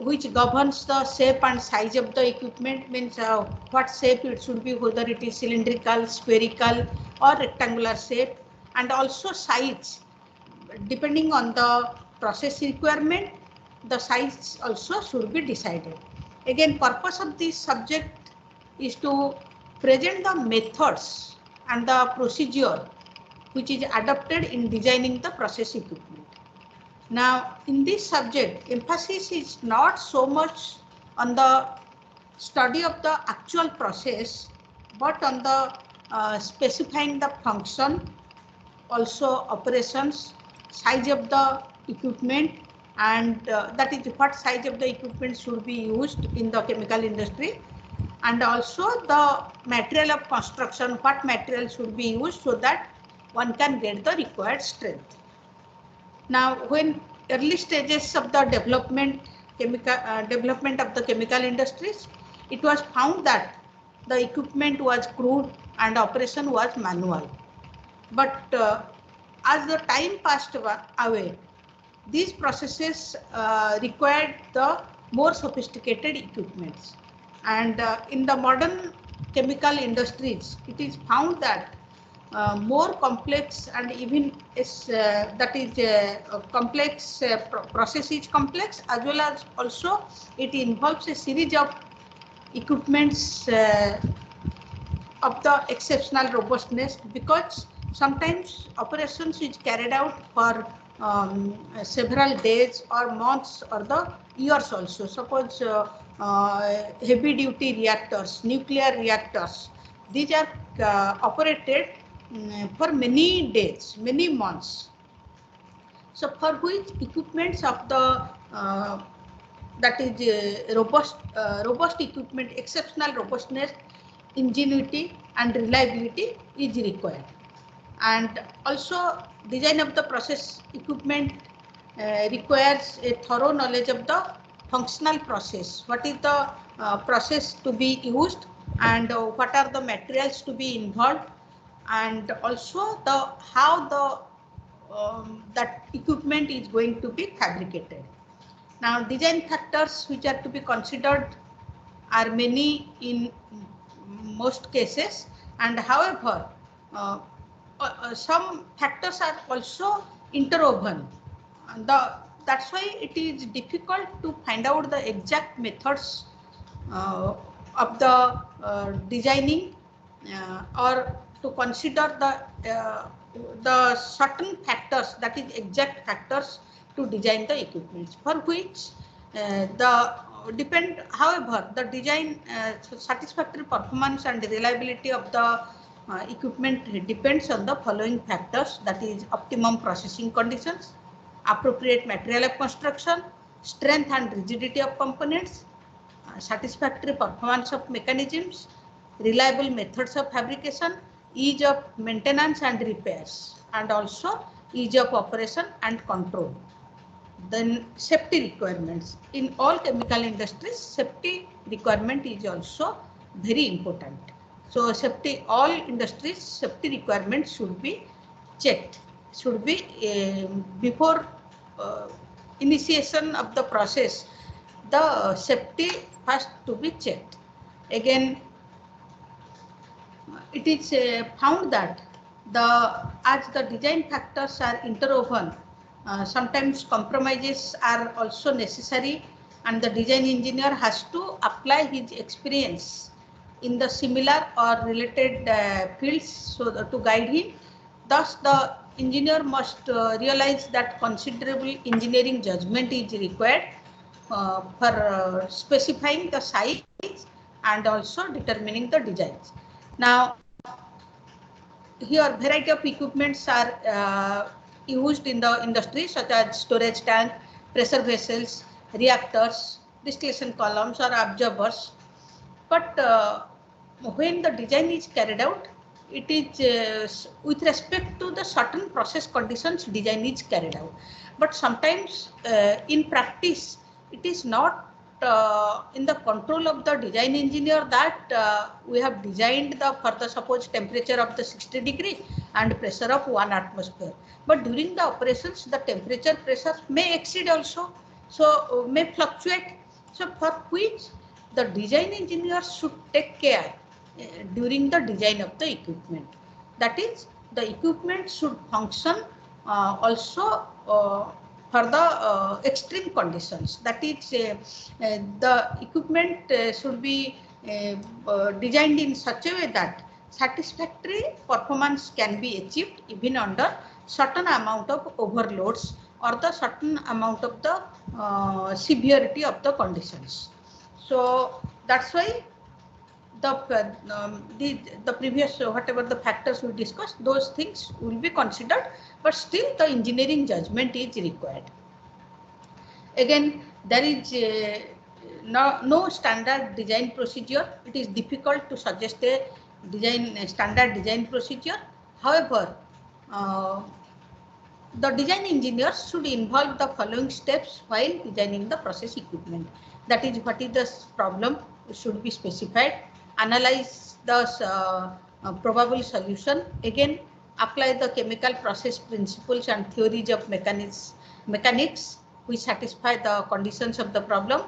which governs the shape and size of the equipment, means what shape it should be, whether it is cylindrical, spherical or rectangular shape, and also size depending on the process requirement, the size also should be decided. Again, purpose of this subject is to present the methods and the procedure which is adopted in designing the process equipment. Now, in this subject, emphasis is not so much on the study of the actual process, but on the specifying the function, also operations, size of the equipment, and that is what size of the equipment should be used in the chemical industry, and also the material of construction, what material should be used so that one can get the required strength. Now, when early stages of the development of the chemical industries, it was found that the equipment was crude and operation was manual. But as the time passed away, these processes required the more sophisticated equipments. And in the modern chemical industries, it is found that more complex and even that is complex process is complex, as well as also it involves a series of equipments of the exceptional robustness, because sometimes operations is carried out for several days or months or the years also. Suppose heavy duty reactors, nuclear reactors, these are operated for many days, many months. So for which equipments of the that is robust equipment, exceptional robustness, ingenuity and reliability is required. And also design of the process equipment requires a thorough knowledge of the functional process, what is the process to be used, and what are the materials to be involved, and also the how the that equipment is going to be fabricated. Now, design factors which are to be considered are many in most cases, and however some factors are also interwoven. That's why it is difficult to find out the exact methods of the designing or to consider the certain factors, that is exact factors to design the equipments, for which the depend, however, the design satisfactory performance and reliability of the equipment depends on the following factors, that is optimum processing conditions, appropriate material of construction, strength and rigidity of components, satisfactory performance of mechanisms, reliable methods of fabrication, ease of maintenance and repairs, and also ease of operation and control. Then safety requirements. In all chemical industries, safety requirement is also very important. So safety, all industries safety requirements should be checked, should be before initiation of the process, the safety has to be checked. Again, it is found that as the design factors are interwoven, sometimes compromises are also necessary, and the design engineer has to apply his experience in the similar or related fields so that to guide him. Thus, the engineer must realize that considerable engineering judgment is required for specifying the size and also determining the designs. Now, here variety of equipments are used in the industry, such as storage tank, pressure vessels, reactors, distillation columns or absorbers. But when the design is carried out, it is with respect to the certain process conditions design is carried out. But sometimes in practice, it is not in the control of the design engineer that we have designed for the suppose temperature of the 60 degree and pressure of 1 atmosphere. But during the operations, the temperature pressure may exceed also, so may fluctuate. So for which the design engineer should take care during the design of the equipment. That is, the equipment should function also for the extreme conditions. That is, the equipment should be designed in such a way that satisfactory performance can be achieved even under certain amount of overloads or the certain amount of the severity of the conditions. So that's why the previous whatever the factors we discussed, those things will be considered, but still the engineering judgment is required. Again, there is no standard design procedure. It is difficult to suggest a standard design procedure. However, the design engineers should involve the following steps while designing the process equipment. That is, what is the problem should be specified, analyze the probable solution, again apply the chemical process principles and theories of mechanics which satisfy the conditions of the problem,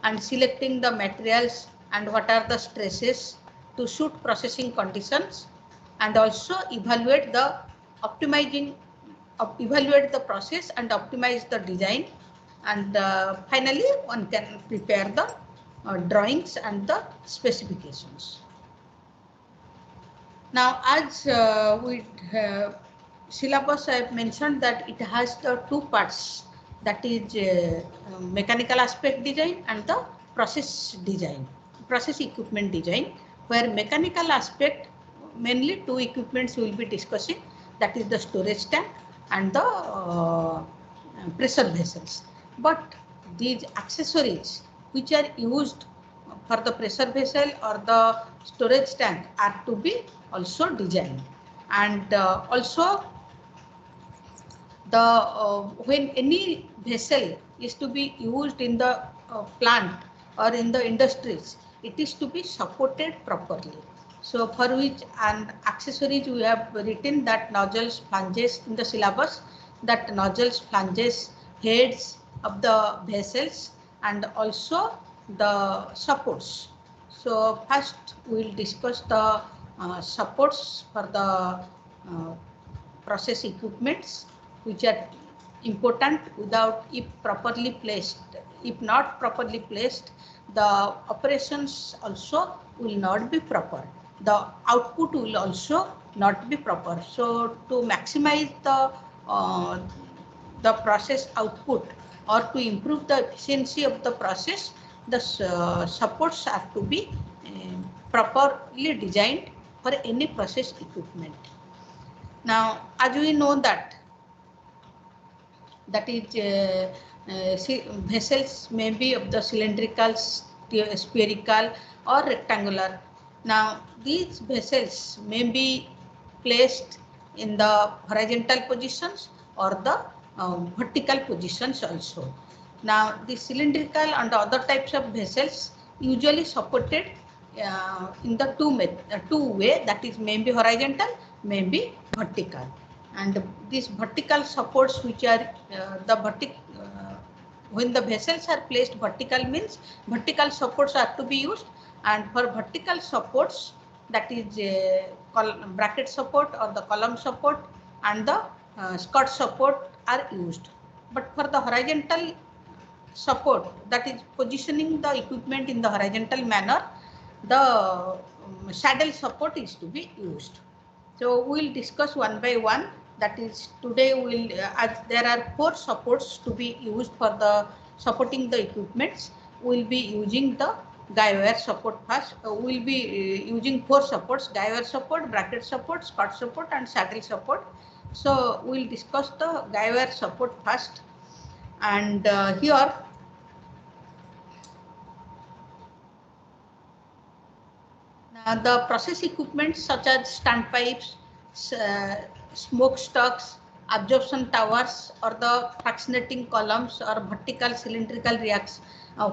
and selecting the materials and what are the stresses to suit processing conditions, and also evaluate the process and optimize the design, and finally one can prepare the drawings and the specifications. Now, as with syllabus, I have mentioned that it has the two parts, that is mechanical aspect design and the process equipment design, where mechanical aspect mainly two equipments we will be discussing, that is the storage tank and the pressure vessels. But these accessories which are used for the pressure vessel or the storage tank are to be also designed, and also the when any vessel is to be used in the plant or in the industries, it is to be supported properly. So for which and accessories we have written that nozzles, flanges in the syllabus, that nozzles, flanges, heads of the vessels, and also the supports. So first we will discuss the supports for the process equipments which are important. If not properly placed, the operations also will not be proper. The output will also not be proper. So to maximize the process output or to improve the efficiency of the process, the supports have to be properly designed for any process equipment. Now, as we know that is vessels may be of the cylindrical, spherical or rectangular. Now, these vessels may be placed in the horizontal positions or the vertical positions also. Now, the cylindrical and other types of vessels usually supported in the two way, that is may be horizontal, may be vertical. And these vertical supports which are when the vessels are placed vertical, means vertical supports are to be used, and for vertical supports, that is bracket support or the column support and the skirt support are used. But for the horizontal support, that is positioning the equipment in the horizontal manner, the saddle support is to be used. So we will discuss one by one. That is, today we will, as there are 4 supports to be used for the supporting the equipments, we will be using the guy wire support first. We will be using 4 supports: guy wire support, bracket support, skirt support, and saddle support. So we will discuss the guy wire support first, and here the process equipment such as standpipes, smokestacks, absorption towers, or the fractionating columns or vertical cylindrical reacts,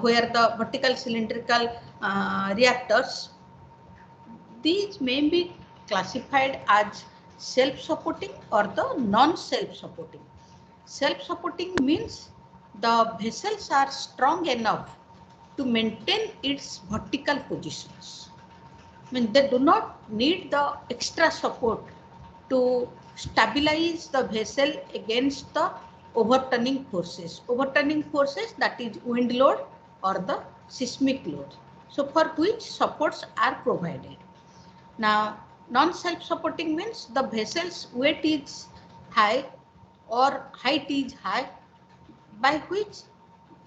where the vertical cylindrical reactors, these may be classified as self-supporting or the non-self-supporting. Self-supporting means the vessels are strong enough to maintain its vertical positions. I mean, they do not need the extra support to stabilize the vessel against the overturning forces. Overturning forces, that is wind load or the seismic load. So for which supports are provided. Now, non-self-supporting means the vessel's weight is high or height is high, by which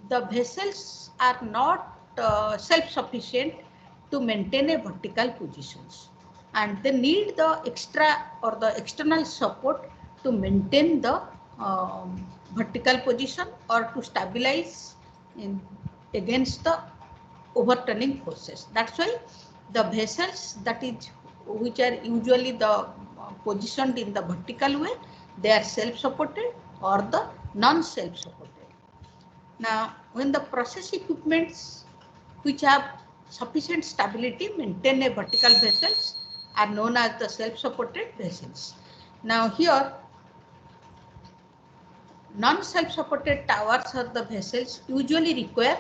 the vessels are not self-sufficient to maintain a vertical positions, and they need the extra or the external support to maintain the vertical position or to stabilize against the overturning forces. That's why the vessels that is which are usually the positioned in the vertical way, they are self-supported or the non-self-supported. Now, when the process equipments which have sufficient stability maintain a vertical vessels are known as the self-supported vessels. Now here, non-self-supported towers or the vessels usually require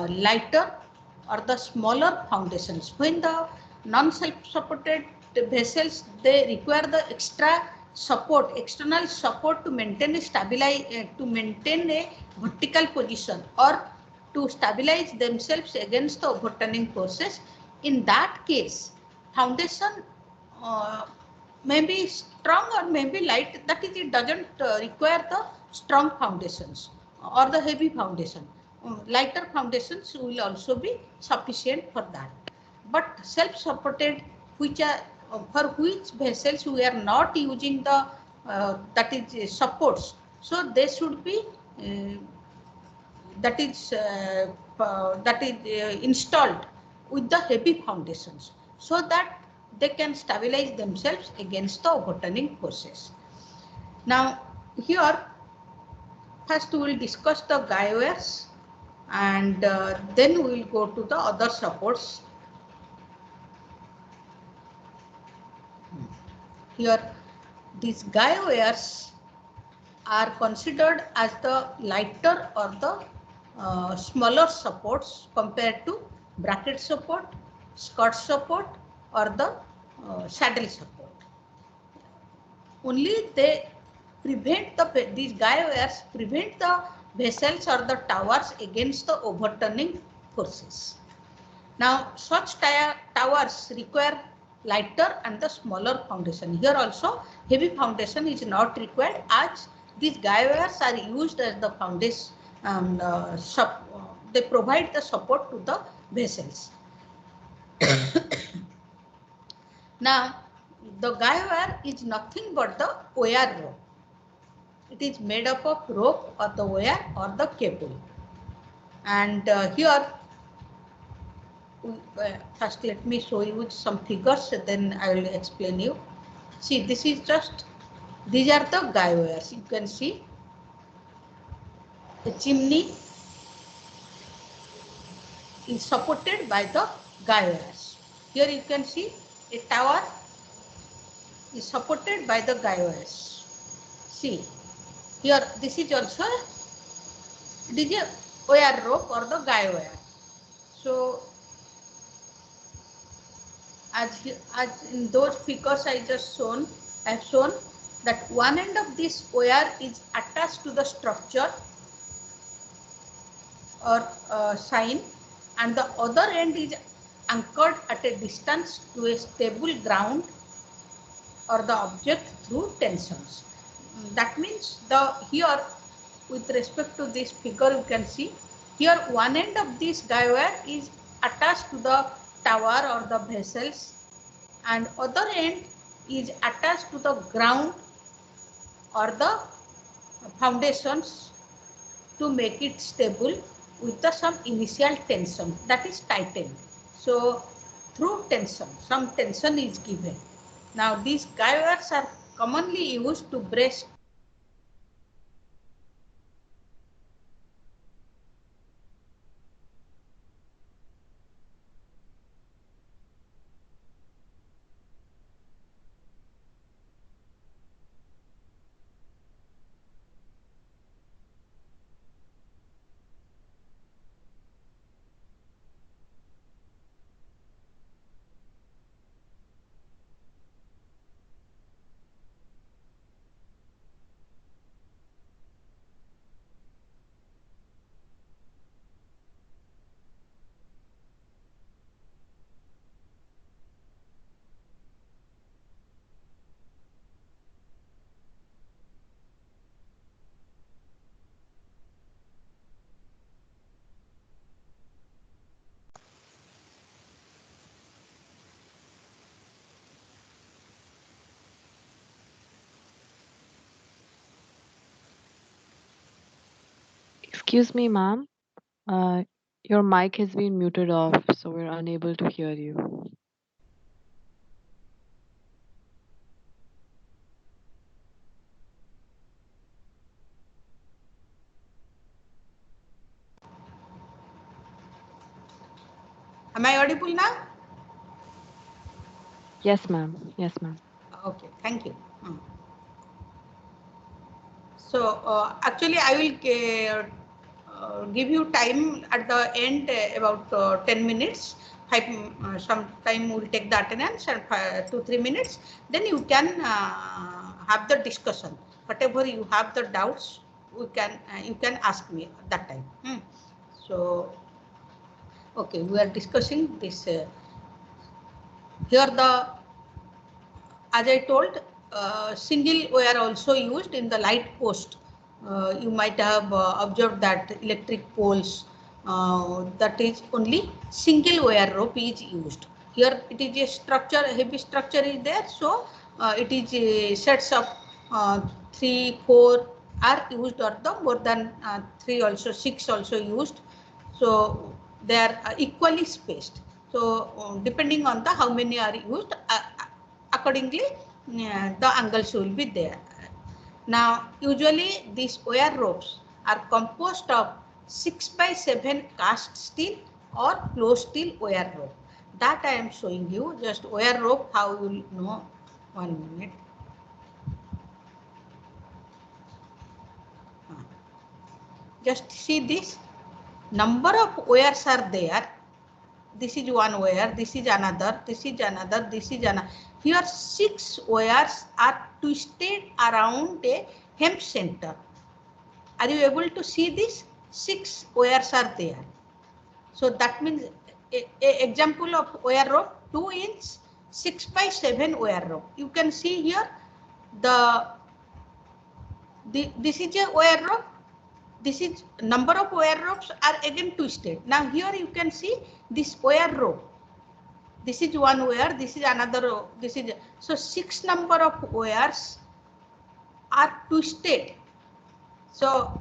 lighter or the smaller foundations. When the non-self-supported vessels, they require the extra support, external support to maintain a to maintain a vertical position or to stabilize themselves against the overturning forces. In that case, foundation may be strong or may be light. That is, it doesn't require the strong foundations or the heavy foundation. Lighter foundations will also be sufficient for that. But self-supported, which are for which vessels we are not using the that is supports, so they should be installed with the heavy foundations so that they can stabilize themselves against the overturning forces. Now here, first we will discuss the guy wires, and then we will go to the other supports. Here, these guy wires are considered as the lighter or the smaller supports compared to bracket support, skirt support or the saddle support. Only they prevent these guy wires prevent the vessels or the towers against the overturning forces. Now, such towers require lighter and the smaller foundation. Here also, heavy foundation is not required, as these guy wires are used as the foundation. They provide the support to the vessels. Now, the guy wire is nothing but the wire rope. It is made up of rope or the wire or the cable. And here, first let me show you some figures, then I will explain you. See, this is just, these are the guy wires. You can see the chimney is supported by the guy wires. Here you can see a tower is supported by the guy wires. See, here this is also a wire rope or the guy wire. So as in those figures I just shown, I have shown that one end of this wire is attached to the structure or sign, and the other end is anchored at a distance to a stable ground or the object through tensions. That means here with respect to this figure, you can see here one end of this guy wire is attached to the tower or the vessels, and other end is attached to the ground or the foundations to make it stable with some initial tension, that is tightened. So through tension, some tension is given. Now these guy wires are commonly used to brace Excuse me, ma'am. Uh, your mic has been muted off, so we're unable to hear you. Am I audible now? Yes, ma'am. Yes, ma'am. Okay, thank you. So actually, I will give you time at the end, about 10 minutes. Some time will take the attendance, and 2-3 minutes. Then you can have the discussion. Whatever you have the doubts, you can ask me at that time. So okay, we are discussing this. Here the, as I told, single wire also used in the light post. You might have observed that electric poles, that is only single wire rope is used. Here it is a structure, heavy structure is there, so it is sets of 3, 4 are used, or the more than 3 also, 6 also used. So they are equally spaced. So depending on the how many are used, accordingly the angles will be there. Now usually these wire ropes are composed of 6x7 cast steel or closed steel wire rope. That I am showing you, just wire rope, how you will know. 1 minute. Just see this, number of wires are there. This is one wire, this is another, this is another, this is another. Here 6 wires are twisted around a hem center. Are you able to see this? 6 wires are there. So that means a example of wire rope, 2-inch 6x7 wire rope. You can see here this is a wire rope. This is number of wire ropes are again twisted. Now here you can see this wire rope. This is one wire, this is another, this is, so 6 number of wires are twisted. So,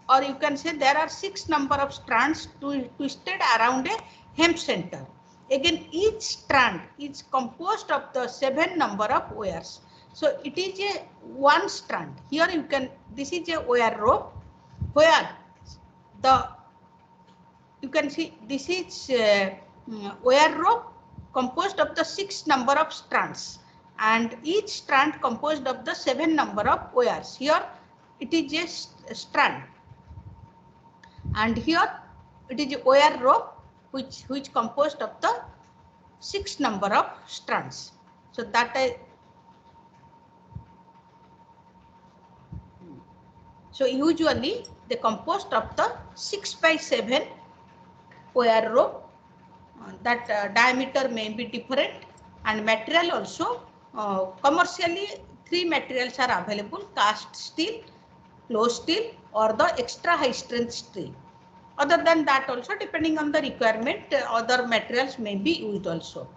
or you can say there are 6 number of strands twisted around a hem center. Again, each strand is composed of the 7 number of wires. So it is a one strand. Here you can, this is a wire rope where the, you can see this is wire rope composed of the 6 number of strands, and each strand composed of the 7 number of wires. Here it is just a strand, and here it is a wire rope which composed of the 6 number of strands. So that so usually they composed of the 6x7 wire rope. That diameter may be different, and material also, commercially 3 materials are available: cast steel, closed steel, or the extra high strength steel. Other than that also, depending on the requirement, other materials may be used also.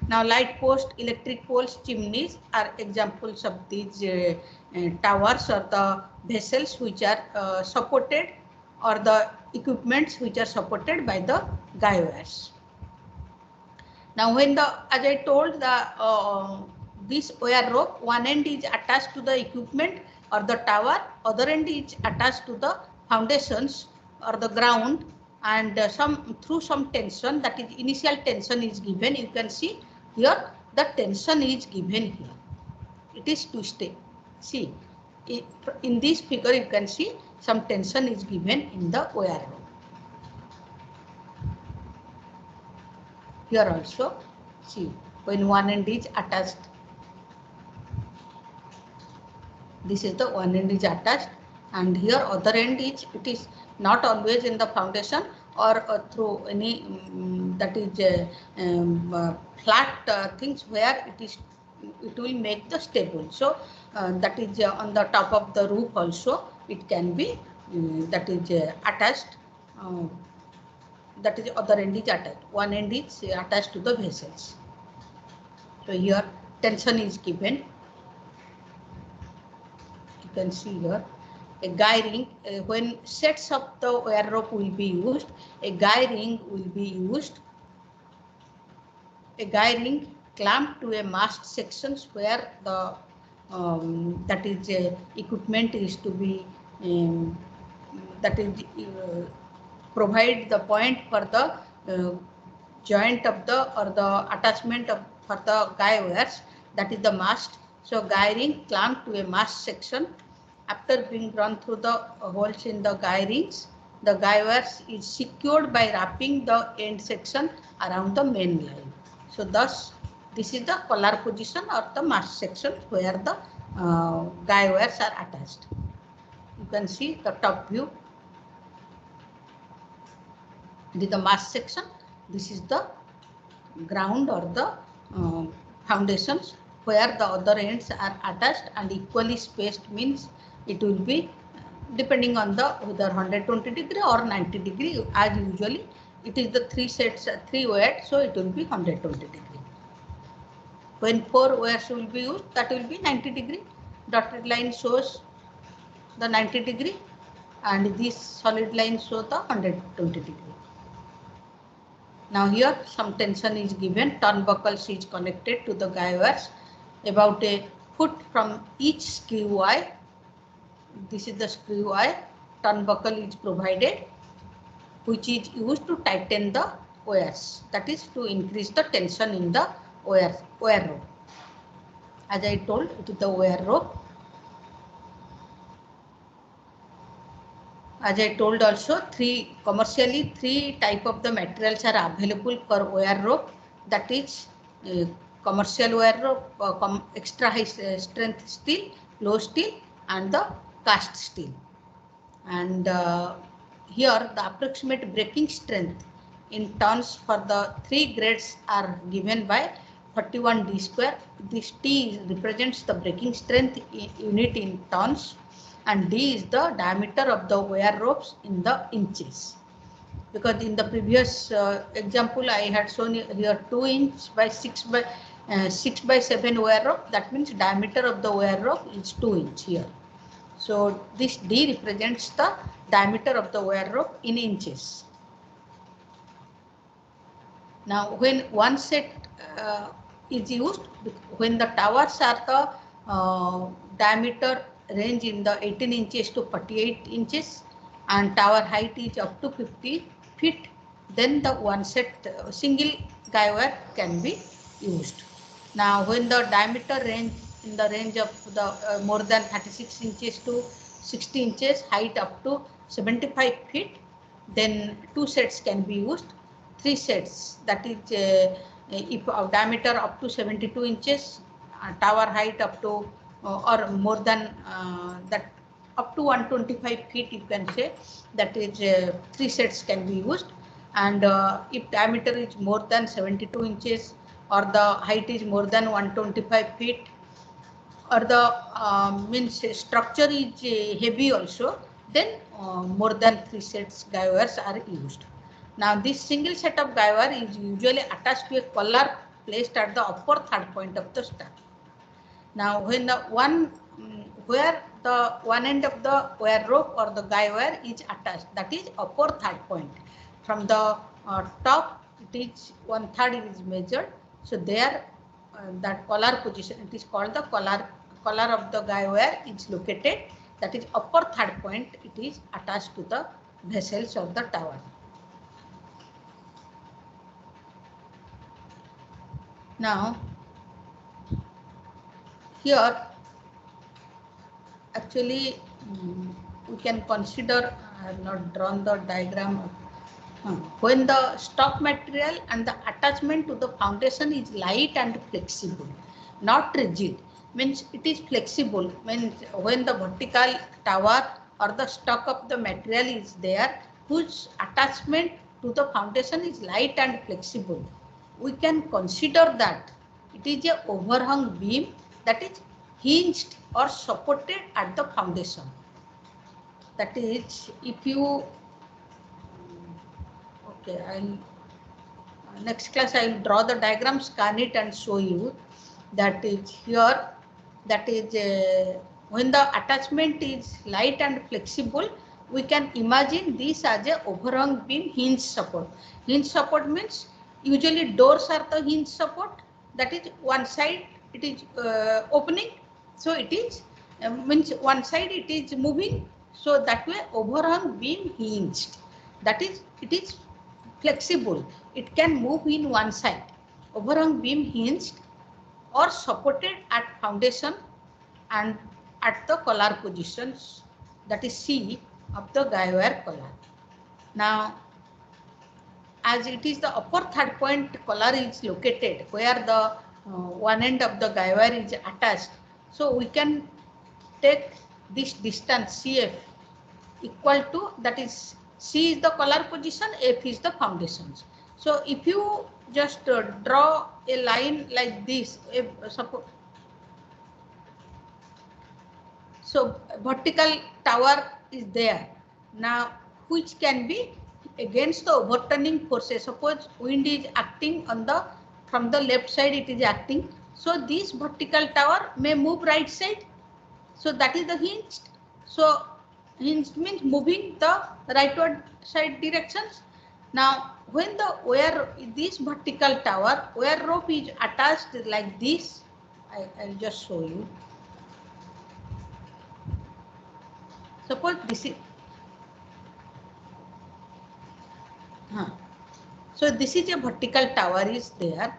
Now light post, electric poles, chimneys are examples of these towers or the vessels which are supported, or the equipments which are supported by the guy wires. Now when the, as I told, the this wire rope, one end is attached to the equipment or the tower, other end is attached to the foundations or the ground, and some through some tension, that is initial tension is given. You can see here the tension is given here. It is twisted. See, in this figure you can see some tension is given in the wire rope. Here also, see, when one end is attached, this is the one end is attached, and here other end is, it is not always in the foundation or through any that is flat things where it will make the stable. So that is on the top of the roof also it can be that is attached. That is other end is attached. One end is attached to the vessels. So here tension is given. You can see here a guy ring, when sets of the wire rope will be used, a guy ring will be used. A guy ring clamped to a mast sections where the that is equipment is to be that is provide the point for the joint of the or the attachment of for the guy wires, that is the mast. So guy ring clamped to a mast section. After being run through the holes in the guy rings, the guy wires is secured by wrapping the end section around the main line. So thus this is the collar position or the mast section where the guy wires are attached. You can see the top view. This is the mast section. This is the ground or the foundations where the other ends are attached and equally spaced, means it will be depending on the whether 120 degree or 90 degree. As usually it is the three sets, three wires, so it will be 120 degree. When 4 wires will be used, that will be 90 degree. Dotted line shows the 90 degree and this solid line shows the 120 degree. Now here some tension is given, turnbuckles is connected to the guy wires about a foot from each screw eye. This is the screw eye. Turnbuckle is provided, which is used to tighten the wires, that is to increase the tension in the wire rope. As I told, it is the wire rope. As I told also, commercially three type of the materials are available for wire rope, that is commercial wire rope, extra high strength steel, low steel and the cast steel. And here the approximate breaking strength in tons for the three grades are given by 41 D square. This T represents the breaking strength unit in tons and D is the diameter of the wire ropes in the inches. Because in the previous example I had shown here 2 inch by 6 by 7 wire rope, that means diameter of the wire rope is 2 inch here. So this D represents the diameter of the wire rope in inches. Now when one set is used, when the towers are the diameter range in the 18 inches to 48 inches and tower height is up to 50 feet, then the one set single guy wire can be used. Now when the diameter range in the range of the more than 36 inches to 60 inches, height up to 75 feet, then 2 sets can be used. 3 sets, that is if diameter up to 72 inches, tower height up to or more than that up to 125 feet you can say, that is 3 sets can be used. And if diameter is more than 72 inches or the height is more than 125 feet or the means structure is heavy also, then more than 3 sets guy wires are used. Now this single set of guy wire is usually attached to a collar placed at the upper third point of the stack. Now when the where the one end of the wire rope or the guy wire is attached, that is upper third point. From the top it is 1/3 is measured. So there that collar position, it is called the collar of the guy wire is located, that is upper third point, it is attached to the vessels of the tower. Now here actually we can consider, I have not drawn the diagram, when the stock material and the attachment to the foundation is light and flexible, not rigid, means it is flexible, means when the vertical tower or the stock of the material is there, whose attachment to the foundation is light and flexible, we can consider that it is a overhung beam that is hinged or supported at the foundation. That is, if you next class I will draw the diagram, scan it and show you. That is here, that is when the attachment is light and flexible, we can imagine this as a overhang beam hinge support. Hinge support means usually doors are the hinge support, that is one side it is opening, so it is means one side it is moving, so that way overhang beam hinged, that is it is flexible, it can move in one side. Overhang beam hinged or supported at foundation and at the collar positions, that is C of the guy wire collar. Now, as it is the upper third point collar is located where the one end of the guy wire is attached, so we can take this distance CF equal to, that is C is the collar position, F is the foundations. So if you just draw a line like this, suppose, so vertical tower is there now, which can be against the overturning forces. Suppose wind is acting on the, from the left side it is acting, so this vertical tower may move right side, so that is the hinged. So hinged means moving the rightward side directions. Now when the wire, this vertical tower wire rope is attached like this, I'll just show you. Suppose this is, so this is a vertical tower is there.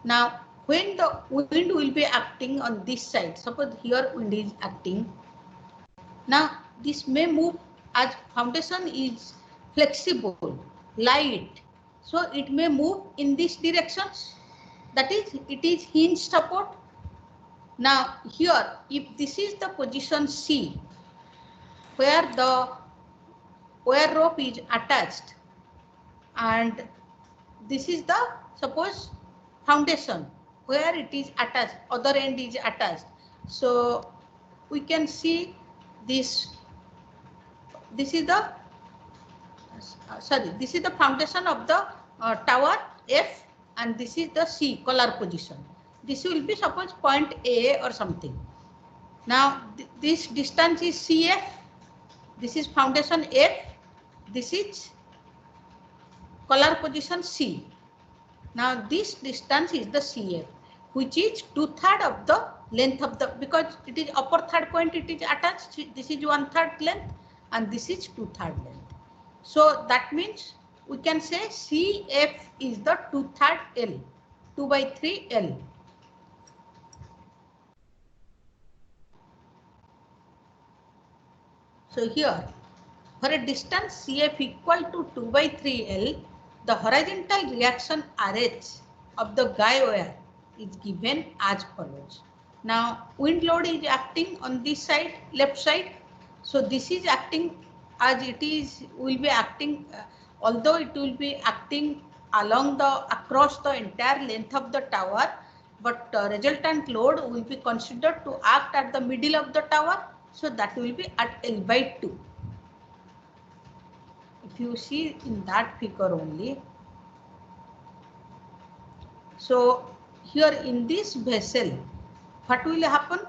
Now when the wind will be acting on this side, suppose here wind is acting, now this may move as foundation is flexible, light, so it may move in this directions, that is it is hinge support. Now here if this is the position C where the wire rope is attached and this is the, suppose, foundation where it is attached, other end is attached, so we can see this, this is the this is the foundation of the tower F, and this is the C collar position. This will be suppose point A or something. Now this distance is CF, this is foundation F, this is collar position C. Now this distance is the CF, which is 2/3 of the length of the, because it is upper third point it is attached, this is 1/3 length and this is 2/3 length. So that means we can say CF is the 2/3 L, 2/3 L. So here for a distance CF equal to 2/3 L, the horizontal reaction RH of the guy wire is given as follows. Now wind load is acting on this side, left side, so this is acting as it is, will be acting, although it will be acting along the, across the entire length of the tower, but resultant load will be considered to act at the middle of the tower, so that will be at L/2. If you see in that figure only, so here in this vessel, what will happen?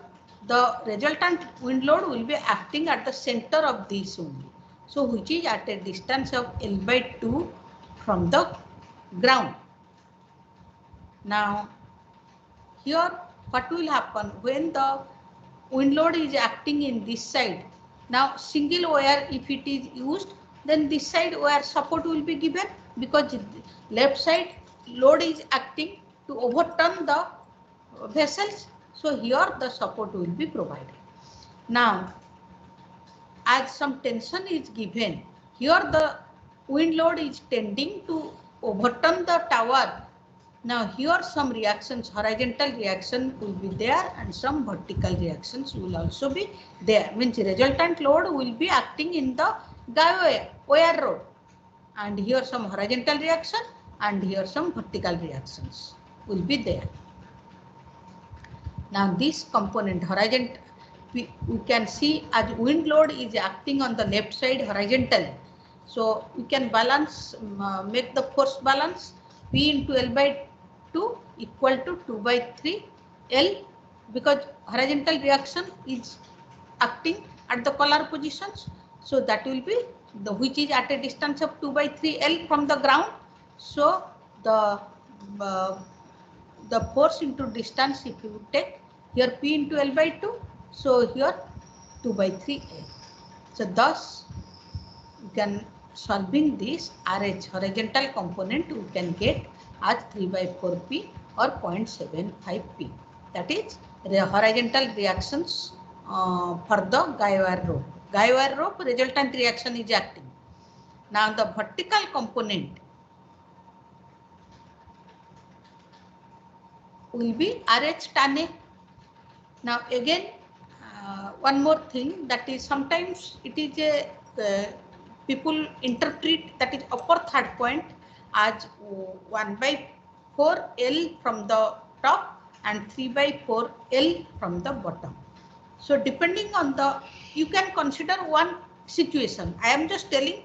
The resultant wind load will be acting at the center of this only, so which is at a distance of L/2 from the ground. Now here what will happen when the wind load is acting in this side? Now single wire if it is used, then this side wire support will be given, because left side load is acting to overturn the vessels, so here the support will be provided. Now as some tension is given, here the wind load is tending to overturn the tower. Now here some reactions, horizontal reaction will be there and some vertical reactions will also be there. Means resultant load will be acting in the guy wire rope, and here some horizontal reaction and here some vertical reactions will be there. Now this component horizontal, we can see as wind load is acting on the left side horizontally, so we can balance, make the force balance P into L/2 equal to 2/3 L, because horizontal reaction is acting at the collar positions. So that will be the which is at a distance of 2/3L from the ground. So the force into distance, if you take here P into L/2, so here 2/3L. So thus you can solving this RH horizontal component, you can get as 3/4P or 0.75P. That is the horizontal reactions for the guy wire rope. Guy wire rope resultant reaction is acting. Now the vertical component will be RH tan A. Now again, one more thing, that is sometimes it is a people interpret that is upper third point as 1/4L from the top and 3/4L from the bottom. So depending on the, you can consider one situation. I am just telling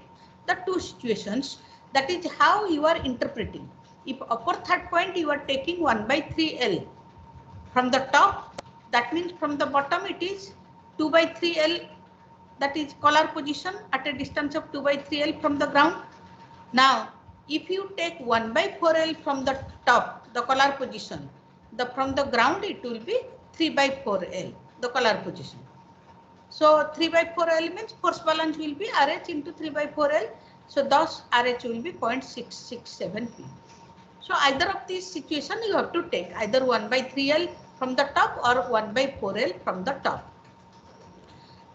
the two situations, that is how you are interpreting. If upper third point you are taking 1/3L from the top, that means from the bottom it is 2/3L, that is collar position at a distance of 2/3L from the ground. Now if you take 1/4L from the top, the collar position, from the ground it will be 3/4L, the collar position. So 3/4L means force balance will be RH into 3/4L. So thus RH will be 0.667P. So either of these situations you have to take either 1/3L from the top or 1/4L from the top.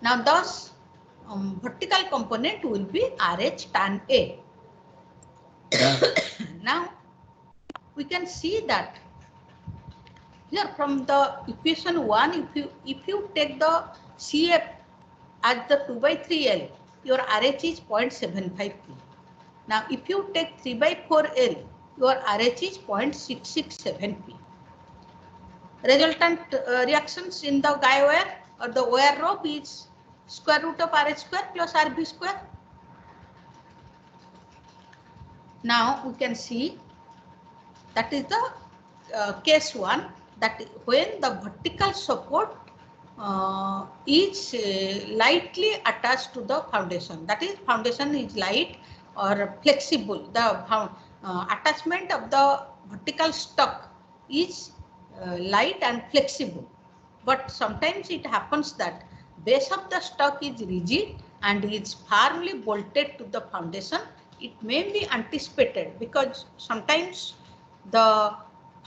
Now thus vertical component will be RH tan A. Now we can see that here from the equation 1, if you take the CF as the 2/3L, your RH is 0.75P. Now if you take 3/4L, your RH is 0.667P. Resultant reactions in the guy wire or the wire rope is square root of RH square plus RB square. Now we can see that is the case 1, that when the vertical support is lightly attached to the foundation, that is foundation is light or flexible, the attachment of the vertical stock is light and flexible, but sometimes it happens that base of the stock is rigid and is firmly bolted to the foundation. It may be anticipated because sometimes the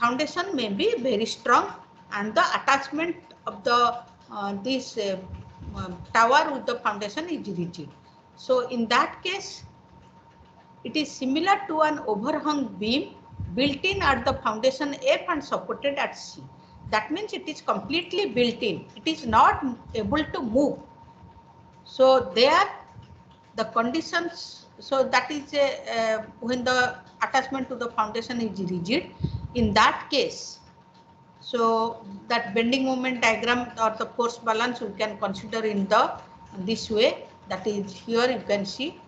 foundation may be very strong and the attachment of the this tower with the foundation is rigid. So in that case, it is similar to an overhung beam built in at the foundation F and supported at C. That means it is completely built in. It is not able to move. So there the conditions, so that is when the attachment to the foundation is rigid. In that case, so that bending moment diagram or the force balance we can consider in this way. That is here you can see.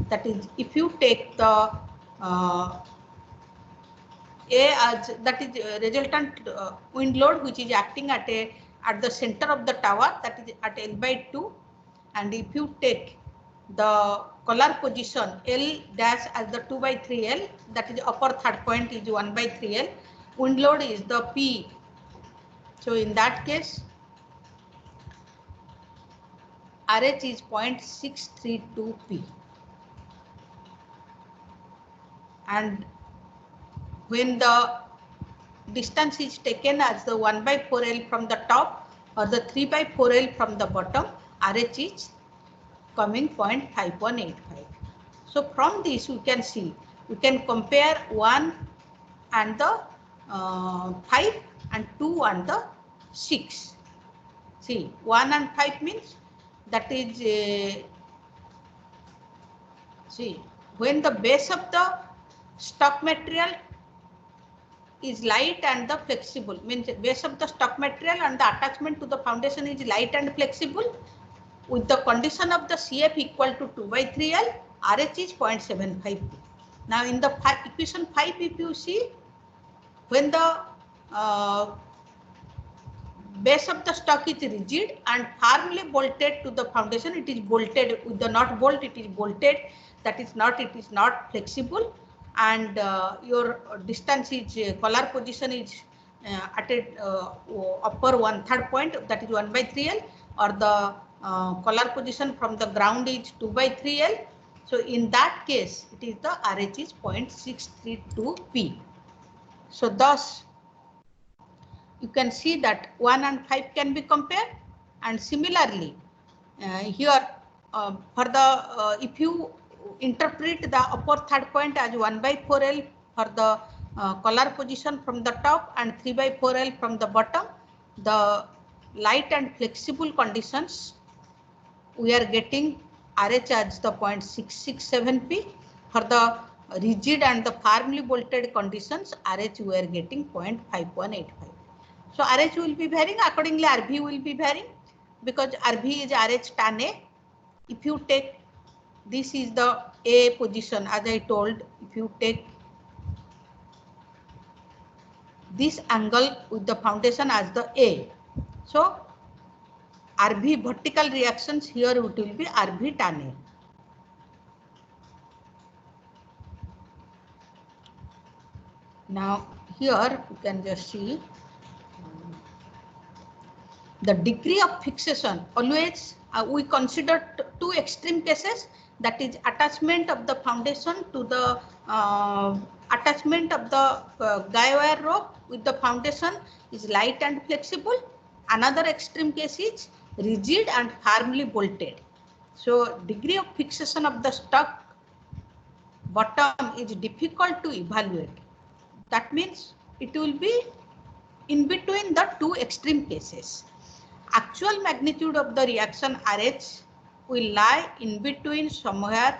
That is if you take the A as that is resultant wind load which is acting at the center of the tower, that is at L/2, and if you take the collar position L dash as the 2/3L, that is upper third point is 1/3L, wind load is the P. So in that case RH is 0.632P, and when the distance is taken as the 1/4L from the top or the 3/4L from the bottom, RH is coming 0.5185. So from this we can see, we can compare 1 and the 5 and 2 and the 6. See, 1 and 5 means that is see, when the base of the stock material is light and the flexible, means base of the stock material and the attachment to the foundation is light and flexible, with the condition of the CF equal to 2/3L, RH is 0.75. Now in the equation 5, if you see, when the base of the stock is rigid and firmly bolted to the foundation. It is bolted with the not bolt, it is bolted, that is not, it is not flexible, and your distance is collar position is at a upper 1/3 point, that is 1/3L, or the collar position from the ground is 2/3L. So in that case, it is the RH is 0.632P. So thus, you can see that 1 and 5 can be compared, and similarly here for the if you interpret the upper third point as 1/4L for the collar position from the top and 3/4L from the bottom, the light and flexible conditions we are getting RH as the 0.667P. For the rigid and the firmly bolted conditions, RH we are getting 0.5185. So RH will be varying, accordingly RV will be varying, because RV is RH tan A. If you take, this is the A position, as I told, if you take this angle with the foundation as the A, so RV vertical reactions here it will be RV tan A. Now here you can just see the degree of fixation. Always we consider two extreme cases, that is attachment of the foundation to the attachment of the guy wire rope with the foundation is light and flexible. Another extreme case is rigid and firmly bolted. So degree of fixation of the stock bottom is difficult to evaluate. That means it will be in between the two extreme cases. Actual magnitude of the reaction RH will lie in between somewhere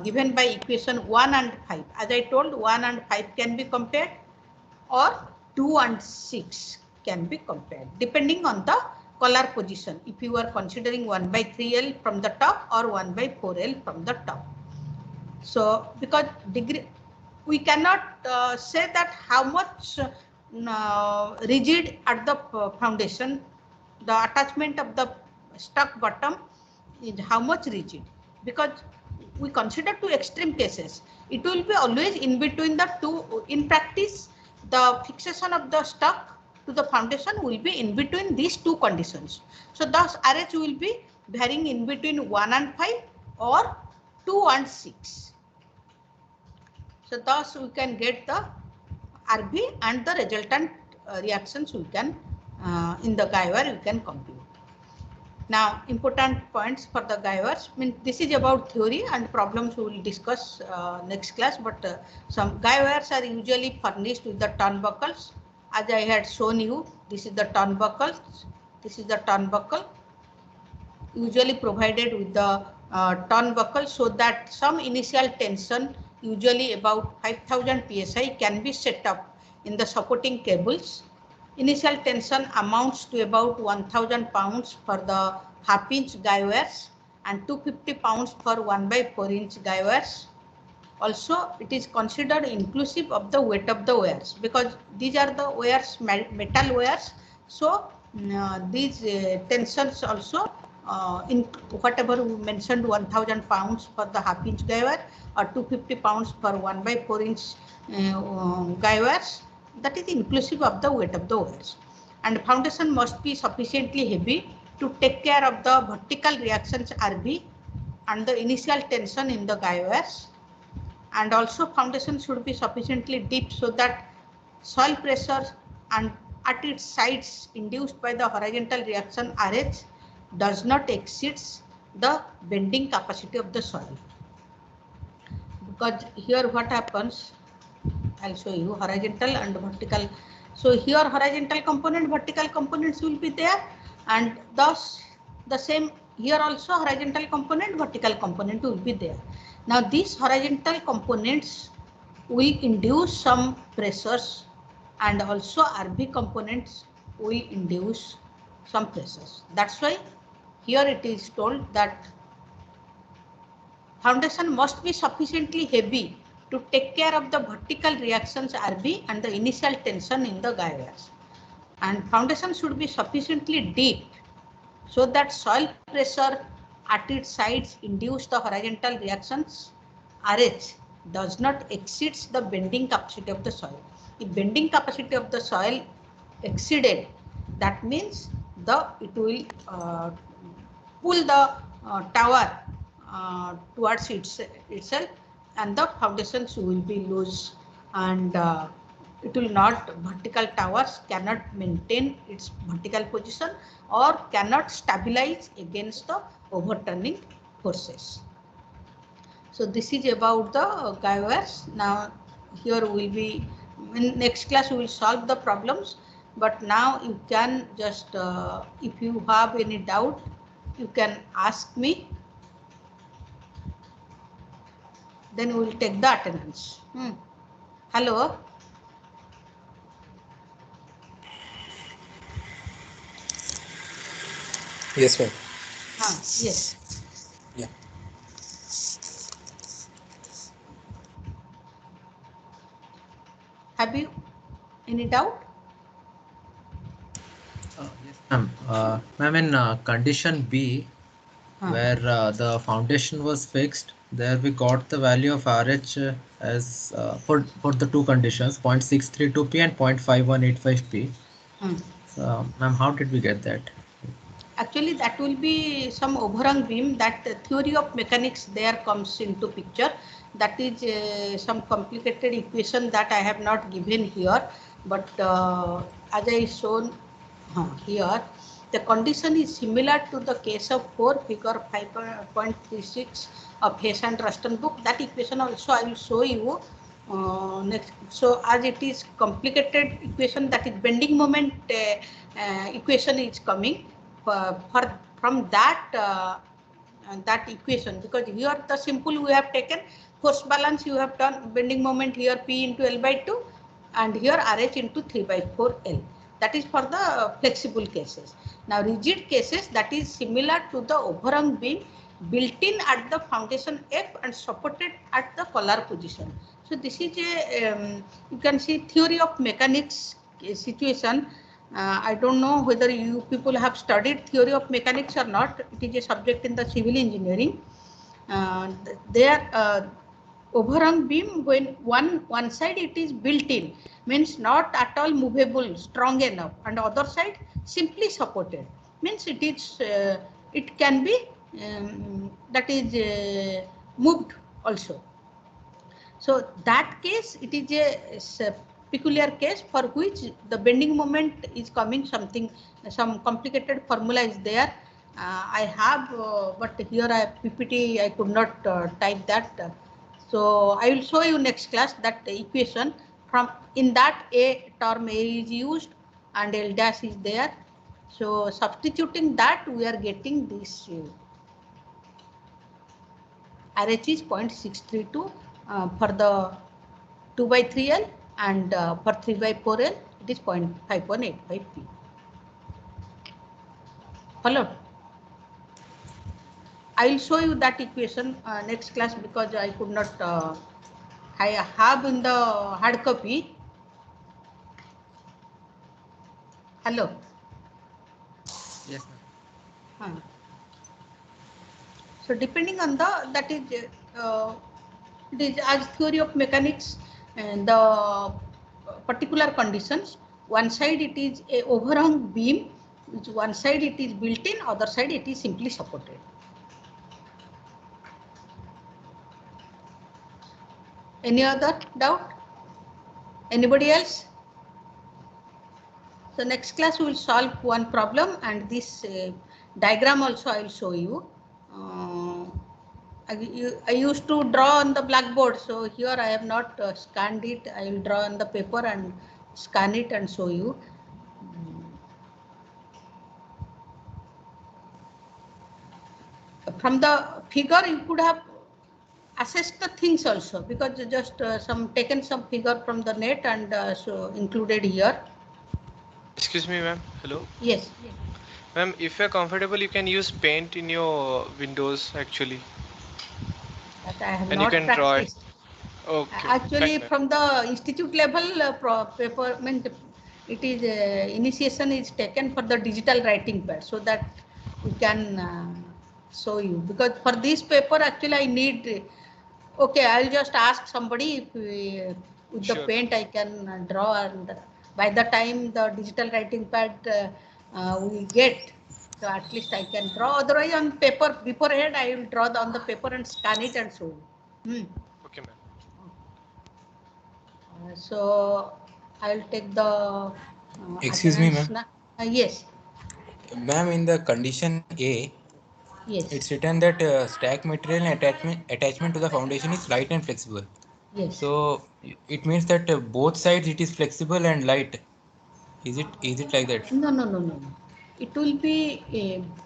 given by equation 1 and 5. As I told, 1 and 5 can be compared, or 2 and 6 can be compared, depending on the collar position. If you are considering 1/3L from the top or 1/4L from the top. So because degree, we cannot say that how much rigid at the foundation, the attachment of the stock bottom is how much rigid, because we consider two extreme cases. It will be always in between the two. In practice, the fixation of the stock to the foundation will be in between these two conditions. So thus RH will be varying in between 1 and 5 or 2 and 6. So thus we can get the RV and the resultant reactions we can in the guy wire we can compute. Now important points for the guy wires. I mean, this is about theory and problems we will discuss next class, but some guy wires are usually furnished with the turnbuckles. As I had shown you, this is the turnbuckle, this is the turnbuckle, usually provided with the turnbuckle, so that some initial tension, usually about 5000 psi, can be set up in the supporting cables. Initial tension amounts to about 1000 pounds for the half-inch guy wires and 250 pounds for 1/4-inch guy wires. Also, it is considered inclusive of the weight of the wires, because these are the wires, metal wires. So these tensions also in whatever we mentioned, 1000 pounds for the half-inch guy wire or 250 pounds for 1/4-inch guy wires, that is inclusive of the weight of the wires. And foundation must be sufficiently heavy to take care of the vertical reactions RV and the initial tension in the guy wires. And also foundation should be sufficiently deep so that soil pressure and at its sides induced by the horizontal reaction RH does not exceed the bending capacity of the soil. Because here what happens, I'll show you horizontal and vertical. So here horizontal component, vertical components will be there, and thus the same here also horizontal component, vertical component will be there. Now these horizontal components will induce some pressures, and also RV components will induce some pressures. That's why here it is told that foundation must be sufficiently heavy to take care of the vertical reactions RV and the initial tension in the guy wires. and foundation should be sufficiently deep so that soil pressure at its sides induce the horizontal reactions RH does not exceed the bending capacity of the soil. If bending capacity of the soil exceeded, that means it will pull the tower towards itself, and the foundations will be loose, and it will not, vertical towers cannot maintain its vertical position or cannot stabilize against the overturning forces. So this is about the guy wires. Now here will be, in next class we will solve the problems, but now you can just if you have any doubt you can ask me, then we will take the attendance. Hello. Yes, ma'am. Yes. Yeah. Have you any doubt? Yes, ma'am. Ma'am, in condition B, where the foundation was fixed, there we got the value of RH as for the two conditions, 0.632p and 0.5185p. So, ma'am, how did we get that? Actually, that will be some overhang beam. That theory of mechanics there comes into picture. That is some complicated equation that I have not given here, but as I shown here, the condition is similar to the case of 4 figure 5.36 of Hess and Ruston book. That equation also I will show you next. So as it is complicated equation, that is bending moment equation is coming from that equation, because here the simple we have taken force balance, you have done bending moment here P into L by 2 and here RH into 3 by 4 L. That is for the flexible cases. Now rigid cases, that is similar to the overhang beam built in at the foundation F and supported at the collar position. So this is a you can see theory of mechanics situation. I don't know whether you people have studied theory of mechanics or not. It is a subject in the civil engineering. There overhang beam, when one side it is built in, means not at all movable, strong enough, and other side simply supported, means it is it can be that is moved also. So that case, it is a peculiar case for which the bending moment is coming something, some complicated formula is there. I have, but here I PPT, I could not type that. So I will show you next class that equation. From in that a term A is used and L dash is there. So substituting that, we are getting this RH is 0.632 for the 2 by 3L and for 3 by 4L it is 0.585p. Followed. I will show you that equation next class, because I could not I have in the hard copy. Hello. Yes, ma'am. So depending on the, that is it is as theory of mechanics and the particular conditions. One side it is a overhang beam, which one side it is built in, other side it is simply supported. Any other doubt? Anybody else? So next class we will solve one problem, and this diagram also I will show you. I used to draw on the blackboard, so here I have not scanned it. I will draw on the paper and scan it and show you. From the figure you could have assessed the things also, because just taken some figure from the net and so included here. Excuse me, ma'am. Hello. Yes. Ma'am, if you're comfortable, you can use paint in your windows actually. That I have And not you can practiced. draw it. Okay. Actually, Fine, from the institute level paper, it is initiation is taken for the digital writing pad, so that we can show you, because for this paper actually I need. Okay, I'll just ask somebody if with the Sure. paint I can draw, and by the time the digital writing pad we get, so at least I can draw. Otherwise, on paper beforehand, I will draw on the paper and scan it and show you. Okay, ma'am. So I'll take the. Excuse me, ma'am. Yes. Ma'am, in the condition A, Yes. it's written that stack material and attachment to the foundation is light and flexible. Yes. So it means that both sides it is flexible and light. Is it like that? No. It will be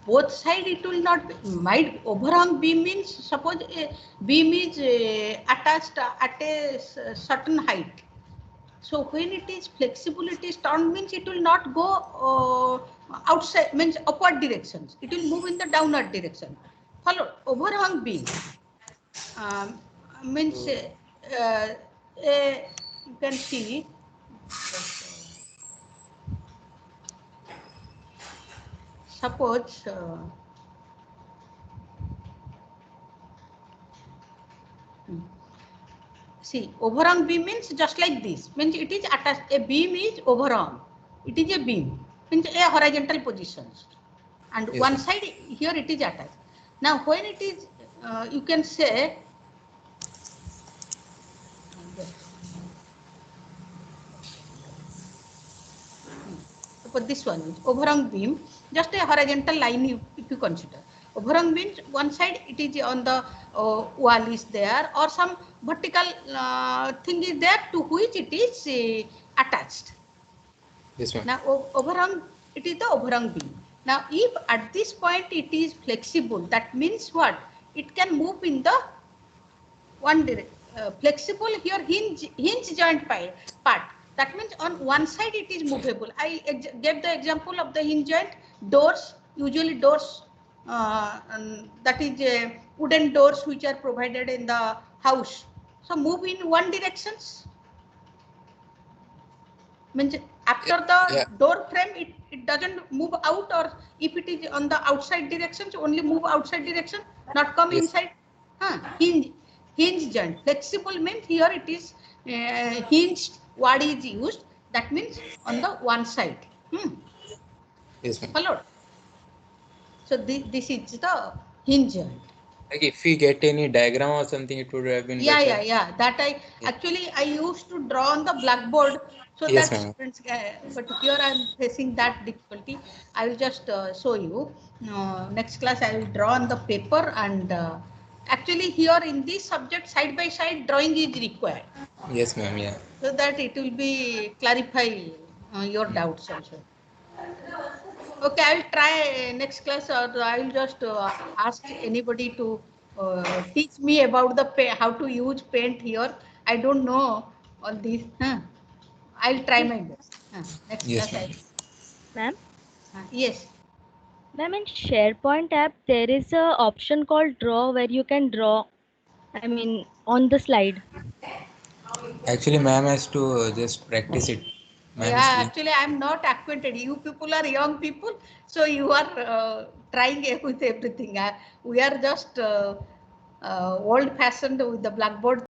both side. It will not be. Might overhang beam means, suppose a beam is attached at a certain height. So when it is flexible, it is turned, means it will not go outside, means upward directions. It will move in the downward direction. Follow overhang beam means you can see. Suppose see, overhang beam means just like this, means it is attached. A beam is overhang. It is a beam, means a horizontal positions, and Yes, one sir. side here it is attached. Now when it is, you can say, suppose this one is overhang beam, just a horizontal line if you consider. Overhang means one side it is on the wall is there, or some vertical thing is there to which it is attached. Yes, ma'am. Now overhang, it is the overhang beam. Now if at this point it is flexible, that means what? It can move in the one direction. Flexible here, hinge joint part. That means on one side it is movable. I gave the example of the hinge joint. Doors, usually doors, that is wooden doors which are provided in the house. So move in one directions. Means after the door frame, it doesn't move out, or if it is on the outside directions, only move outside direction, not come inside. Hinge joint. Flexible means here it is hinged word is used. That means on the one side. Yes, ma'am. Followed. So this is the hinge joint. Like if we get any diagram or something, it would have been better. Yeah. That actually I used to draw on the blackboard, so Yes, that ma'am. students. But here I am facing that difficulty. I will just show you. Next class I will draw on the paper, and actually here in this subject side by side drawing is required. Yes, ma'am. Yeah. So that it will be clarify your doubts also. Okay, I will try next class, or I will just ask anybody to teach me about the how to use paint here. I don't know all these. I'll try my best. Next Yes, class, ma'am. Ma'am, yes. ma'am, in SharePoint app, there is a option called draw where you can draw, I mean, on the slide. Actually, ma'am has to just practice it. Ma'am is Yeah, doing. actually, I'm not acquainted. You people are young people, so you are trying with everything. We are just old-fashioned with the blackboard